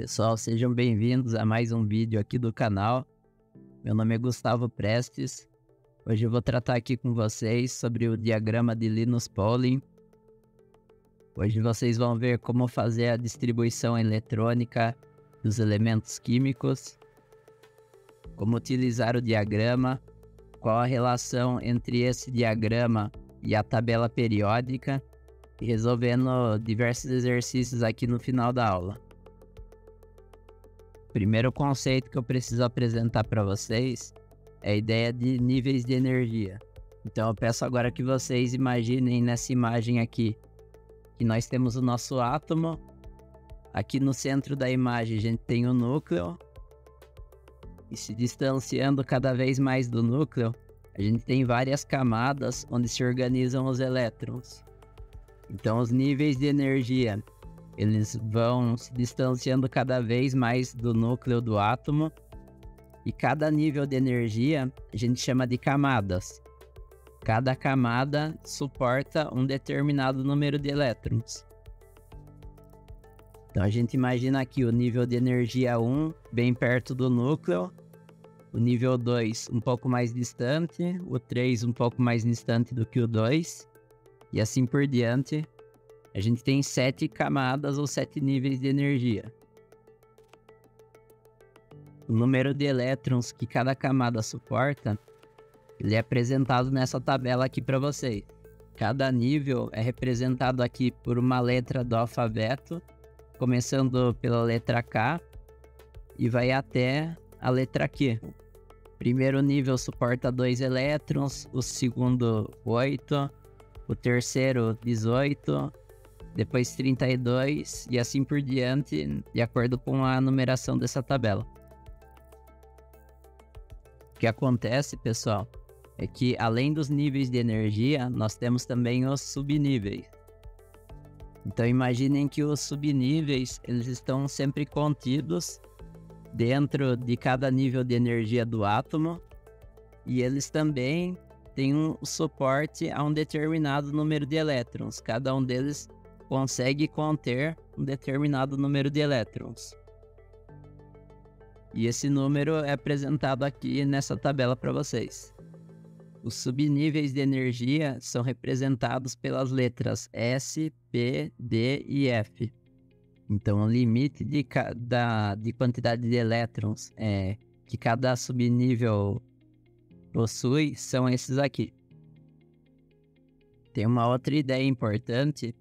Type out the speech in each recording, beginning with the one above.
Pessoal, sejam bem-vindos a mais um vídeo aqui do canal. Meu nome é Gustavo Prestes. Hoje eu vou tratar aqui com vocês sobre o diagrama de Linus Pauling. Hoje vocês vão ver como fazer a distribuição eletrônica dos elementos químicos, como utilizar o diagrama, qual a relação entre esse diagrama e a tabela periódica, e resolvendo diversos exercícios aqui no final da aula. Primeiro conceito que eu preciso apresentar para vocês é a ideia de níveis de energia. Então eu peço agora que vocês imaginem nessa imagem aqui que nós temos o nosso átomo. Aqui no centro da imagem a gente tem o núcleo, e se distanciando cada vez mais do núcleo, a gente tem várias camadas onde se organizam os elétrons. Então os níveis de energia, eles vão se distanciando cada vez mais do núcleo do átomo, e cada nível de energia a gente chama de camadas. Cada camada suporta um determinado número de elétrons. Então a gente imagina aqui o nível de energia 1 bem perto do núcleo, o nível 2 um pouco mais distante, o 3 um pouco mais distante do que o 2, e assim por diante. A gente tem 7 camadas ou 7 níveis de energia. O número de elétrons que cada camada suporta, ele é apresentado nessa tabela aqui para vocês. Cada nível é representado aqui por uma letra do alfabeto, começando pela letra K e vai até a letra Q. O primeiro nível suporta 2 elétrons, o segundo 8, o terceiro 18, depois 32 e assim por diante, de acordo com a numeração dessa tabela. O que acontece, pessoal, é que além dos níveis de energia, nós temos também os subníveis. Então imaginem que os subníveis, eles estão sempre contidos dentro de cada nível de energia do átomo, e eles também têm um suporte a um determinado número de elétrons. Cada um deles consegue conter um determinado número de elétrons. E esse número é apresentado aqui nessa tabela para vocês. Os subníveis de energia são representados pelas letras S, P, D e F. Então o limite de quantidade de elétrons que cada subnível possui são esses aqui. Tem uma outra ideia importante,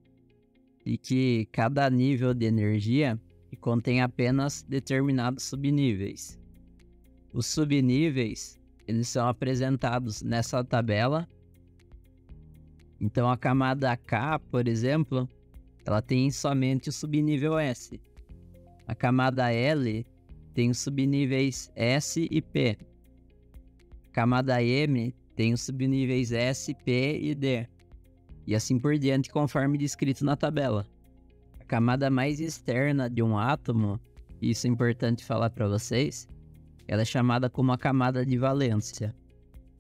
e que cada nível de energia contém apenas determinados subníveis. Os subníveis, eles são apresentados nessa tabela. Então a camada K, por exemplo, ela tem somente o subnível S. A camada L tem os subníveis S e P. A camada M tem os subníveis S, P e D. E assim por diante, conforme descrito na tabela. A camada mais externa de um átomo, e isso é importante falar para vocês, ela é chamada como a camada de valência.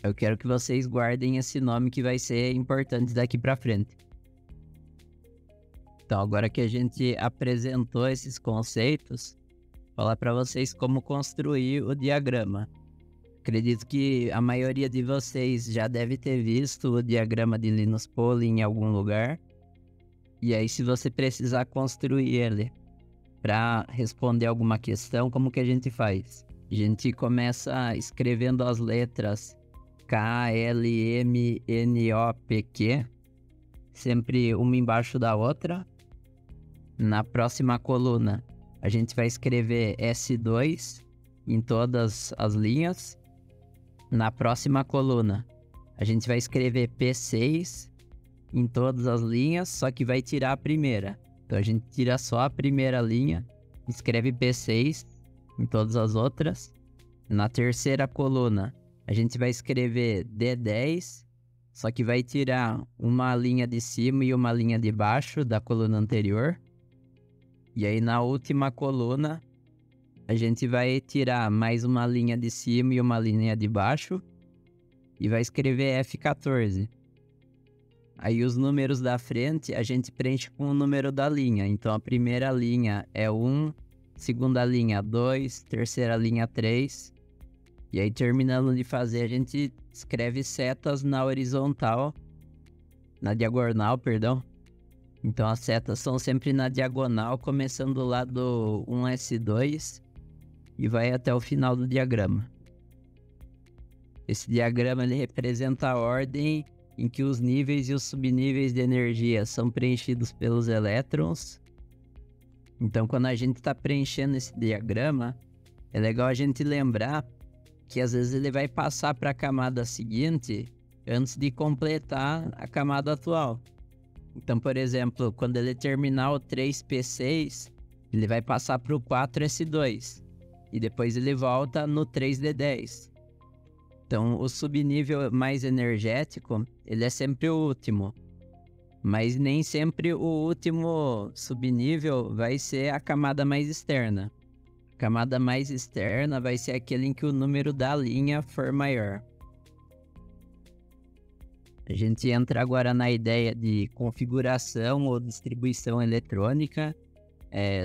Eu quero que vocês guardem esse nome, que vai ser importante daqui para frente. Então, agora que a gente apresentou esses conceitos, vou falar para vocês como construir o diagrama. Acredito que a maioria de vocês já deve ter visto o diagrama de Linus Pauling em algum lugar. E aí, se você precisar construir ele para responder alguma questão, como que a gente faz? A gente começa escrevendo as letras K, L, M, N, O, P, Q, sempre uma embaixo da outra. Na próxima coluna, a gente vai escrever S2 em todas as linhas. Na próxima coluna, a gente vai escrever P6 em todas as linhas, só que vai tirar a primeira. Então a gente tira só a primeira linha, escreve P6 em todas as outras. Na terceira coluna, a gente vai escrever D10, só que vai tirar uma linha de cima e uma linha de baixo da coluna anterior. E aí na última coluna, a gente vai tirar mais uma linha de cima e uma linha de baixo e vai escrever F14. Aí os números da frente a gente preenche com o número da linha. Então a primeira linha é 1, segunda linha 2, terceira linha 3. E aí, terminando de fazer, a gente escreve setas na horizontal, na diagonal, perdão. Então, as setas são sempre na diagonal, começando lá do 1S2 e vai até o final do diagrama. Esse diagrama ele representa a ordem em que os níveis e os subníveis de energia são preenchidos pelos elétrons. Então, quando a gente está preenchendo esse diagrama, é legal a gente lembrar que às vezes ele vai passar para a camada seguinte antes de completar a camada atual. Então, por exemplo, quando ele terminar o 3P6, ele vai passar para o 4S2 e depois ele volta no 3D10. Então, o subnível mais energético, ele é sempre o último, mas nem sempre o último subnível vai ser a camada mais externa. A camada mais externa vai ser aquele em que o número da linha for maior. A gente entra agora na ideia de configuração ou distribuição eletrônica.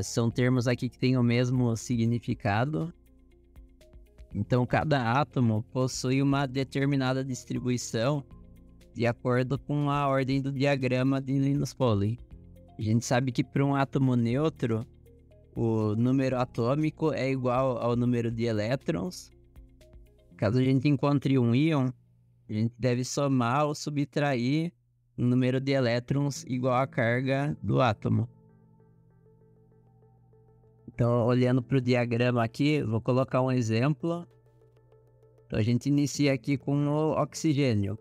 São termos aqui que têm o mesmo significado. Então, cada átomo possui uma determinada distribuição de acordo com a ordem do diagrama de Linus Pauling. A gente sabe que para um átomo neutro, o número atômico é igual ao número de elétrons. Caso a gente encontre um íon, a gente deve somar ou subtrair o número de elétrons igual à carga do átomo. Então, olhando para o diagrama aqui, vou colocar um exemplo. Então, a gente inicia aqui com o oxigênio.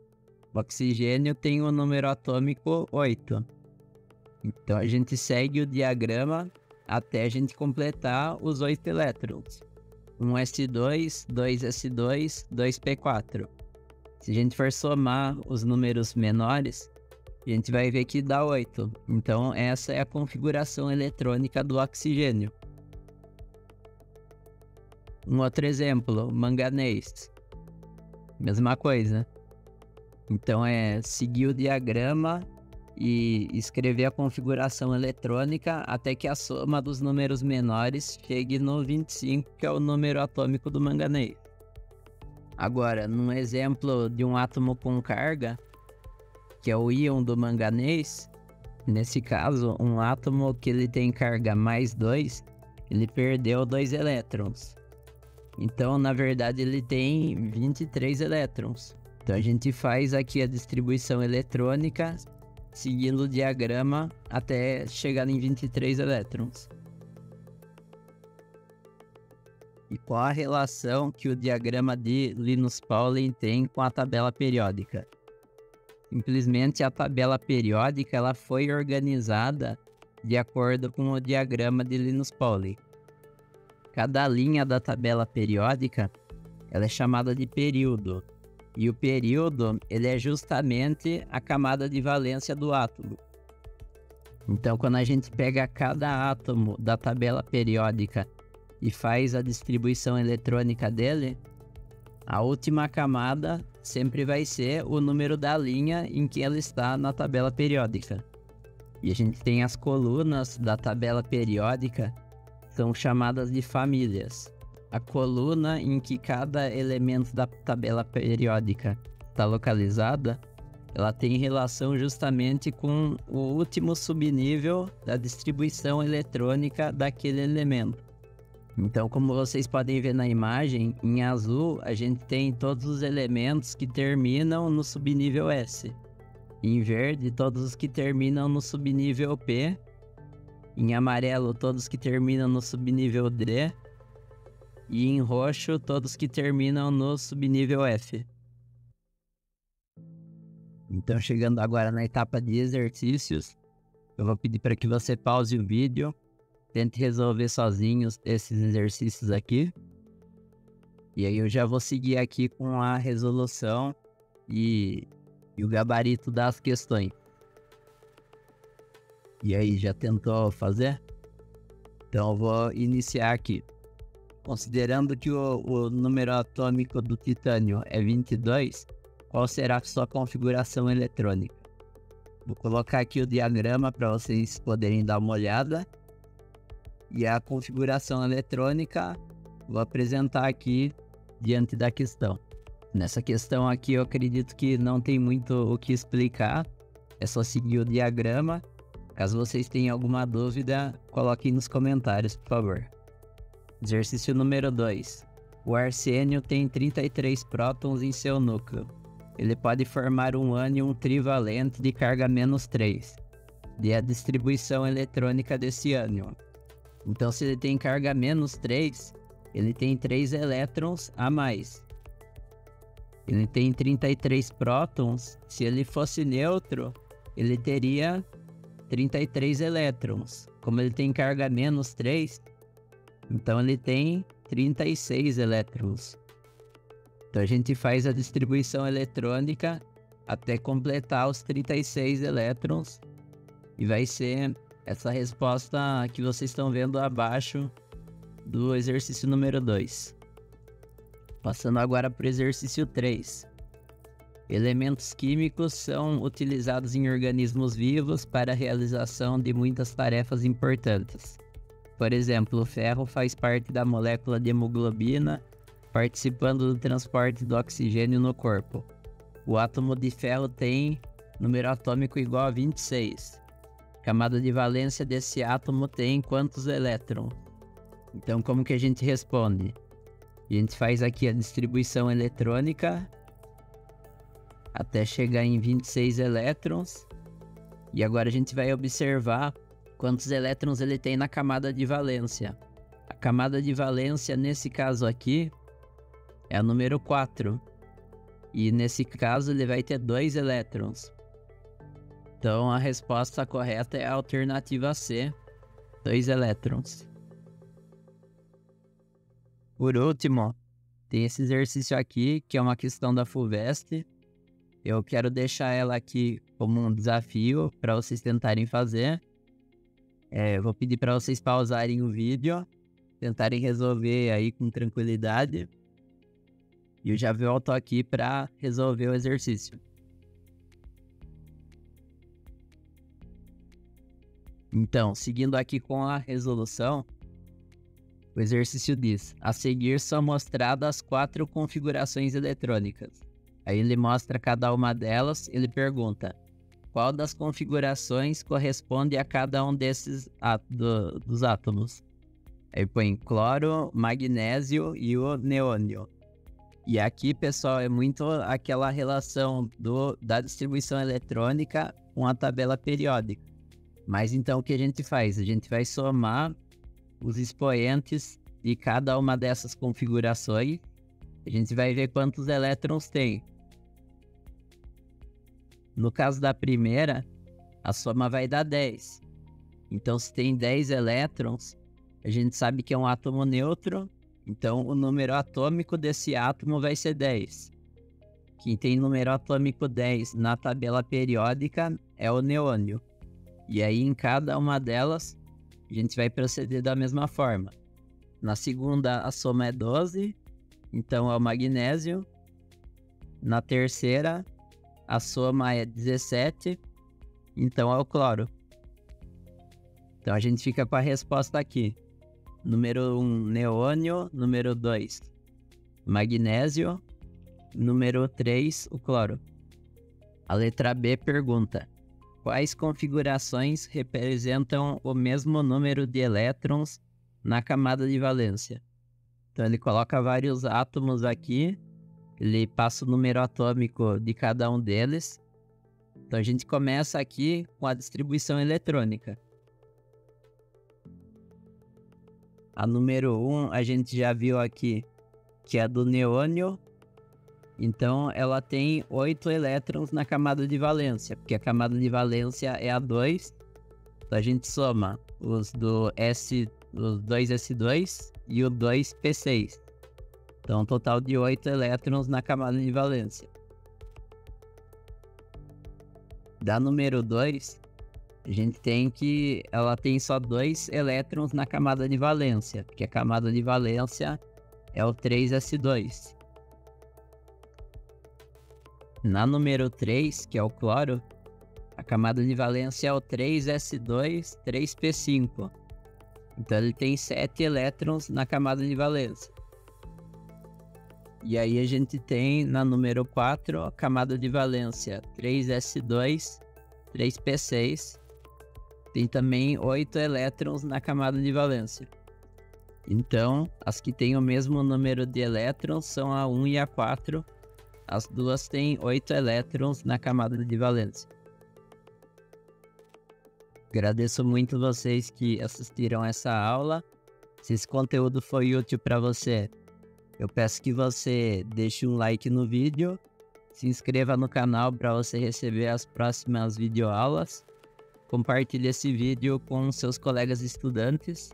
O oxigênio tem o número atômico 8. Então, a gente segue o diagrama até a gente completar os 8 elétrons. 1s2, 2s2, 2p4. Se a gente for somar os números menores, a gente vai ver que dá 8. Então, essa é a configuração eletrônica do oxigênio. Um outro exemplo, manganês. Mesma coisa. Então, é seguir o diagrama e escrever a configuração eletrônica até que a soma dos números menores chegue no 25, que é o número atômico do manganês. Agora, num exemplo de um átomo com carga, que é o íon do manganês, nesse caso, um átomo que ele tem carga mais 2, ele perdeu 2 elétrons. Então, na verdade, ele tem 23 elétrons. Então, a gente faz aqui a distribuição eletrônica, seguindo o diagrama até chegar em 23 elétrons. E qual a relação que o diagrama de Linus Pauling tem com a tabela periódica? Simplesmente a tabela periódica ela foi organizada de acordo com o diagrama de Linus Pauling. Cada linha da tabela periódica ela é chamada de período. E o período ele é justamente a camada de valência do átomo. Então, quando a gente pega cada átomo da tabela periódica e faz a distribuição eletrônica dele, a última camada sempre vai ser o número da linha em que ela está na tabela periódica. E a gente tem as colunas da tabela periódica, são chamadas de famílias. A coluna em que cada elemento da tabela periódica está localizada, ela tem relação justamente com o último subnível da distribuição eletrônica daquele elemento. Então, como vocês podem ver na imagem, em azul a gente tem todos os elementos que terminam no subnível S. Em verde, todos os que terminam no subnível P. Em amarelo, todos que terminam no subnível D. E em roxo, todos que terminam no subnível F. Então, chegando agora na etapa de exercícios, eu vou pedir para que você pause o vídeo, tente resolver sozinho esses exercícios aqui. E aí eu já vou seguir aqui com a resolução e o gabarito das questões. E aí, já tentou fazer? Então eu vou iniciar aqui. Considerando que o número atômico do titânio é 22, qual será a sua configuração eletrônica? Vou colocar aqui o diagrama para vocês poderem dar uma olhada. E a configuração eletrônica, vou apresentar aqui diante da questão. Nessa questão aqui eu acredito que não tem muito o que explicar, é só seguir o diagrama. Caso vocês tenham alguma dúvida, coloquem nos comentários, por favor. Exercício número 2. O arsênio tem 33 prótons em seu núcleo. Ele pode formar um ânion trivalente de carga -3. Dê a distribuição eletrônica desse ânion. Então, se ele tem carga -3, ele tem 3 elétrons a mais. Ele tem 33 prótons. Se ele fosse neutro, ele teria 33 elétrons. Como ele tem carga -3, então ele tem 36 elétrons. Então a gente faz a distribuição eletrônica até completar os 36 elétrons. E vai ser essa resposta que vocês estão vendo abaixo do exercício número 2. Passando agora para o exercício 3. Elementos químicos são utilizados em organismos vivos para a realização de muitas tarefas importantes. Por exemplo, o ferro faz parte da molécula de hemoglobina, participando do transporte do oxigênio no corpo. O átomo de ferro tem número atômico igual a 26. A camada de valência desse átomo tem quantos elétrons? Então, como que a gente responde? A gente faz aqui a distribuição eletrônica até chegar em 26 elétrons. E agora a gente vai observar quantos elétrons ele tem na camada de valência. A camada de valência, nesse caso aqui, é a número 4. E nesse caso ele vai ter 2 elétrons. Então a resposta correta é a alternativa C, 2 elétrons. Por último, tem esse exercício aqui, que é uma questão da FUVEST. Eu quero deixar ela aqui como um desafio para vocês tentarem fazer. Vou pedir para vocês pausarem o vídeo, tentarem resolver aí com tranquilidade. E eu já volto aqui para resolver o exercício. Então, seguindo aqui com a resolução, o exercício diz: a seguir são mostradas 4 configurações eletrônicas. Aí ele mostra cada uma delas, ele pergunta: qual das configurações corresponde a cada um desses dos átomos? Aí põe cloro, magnésio e o neônio. E aqui, pessoal, é muito aquela relação da distribuição eletrônica com a tabela periódica. Mas então o que a gente faz? A gente vai somar os expoentes de cada uma dessas configurações. A gente vai ver quantos elétrons tem. No caso da primeira, a soma vai dar 10. Então, se tem 10 elétrons, a gente sabe que é um átomo neutro. Então, o número atômico desse átomo vai ser 10. Quem tem número atômico 10 na tabela periódica é o neônio. E aí, em cada uma delas, a gente vai proceder da mesma forma. Na segunda, a soma é 12. Então, é o magnésio. Na terceira, a soma é 17, então é o cloro. Então a gente fica com a resposta aqui. Número 1, neônio. Número 2, magnésio. Número 3, o cloro. A letra B pergunta: quais configurações representam o mesmo número de elétrons na camada de valência? Então ele coloca vários átomos aqui. Ele passa o número atômico de cada um deles. Então a gente começa aqui com a distribuição eletrônica. A número 1 a gente já viu aqui que é do neônio. Então ela tem 8 elétrons na camada de valência, porque a camada de valência é a 2. Então a gente soma os 2s2 e o 2p6. Então, um total de 8 elétrons na camada de valência. Da número 2, a gente tem que ela tem só 2 elétrons na camada de valência, porque a camada de valência é o 3s2. Na número 3, que é o cloro, a camada de valência é o 3s2, 3p5. Então ele tem 7 elétrons na camada de valência. E aí a gente tem na número 4 a camada de valência 3s2, 3p6. Tem também 8 elétrons na camada de valência. Então, as que têm o mesmo número de elétrons são a 1 e a 4. As duas têm 8 elétrons na camada de valência. Agradeço muito vocês que assistiram essa aula. Se esse conteúdo foi útil para você, eu peço que você deixe um like no vídeo, se inscreva no canal para você receber as próximas videoaulas, compartilhe esse vídeo com seus colegas estudantes.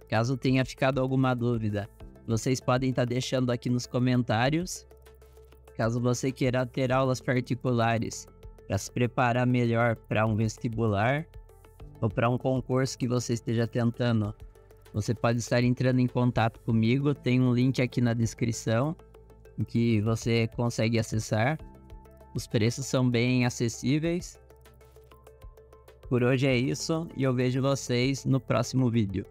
Caso tenha ficado alguma dúvida, vocês podem estar deixando aqui nos comentários. Caso você queira ter aulas particulares para se preparar melhor para um vestibular ou para um concurso que você esteja tentando, você pode estar entrando em contato comigo. Tem um link aqui na descrição em que você consegue acessar. Os preços são bem acessíveis. Por hoje é isso e eu vejo vocês no próximo vídeo.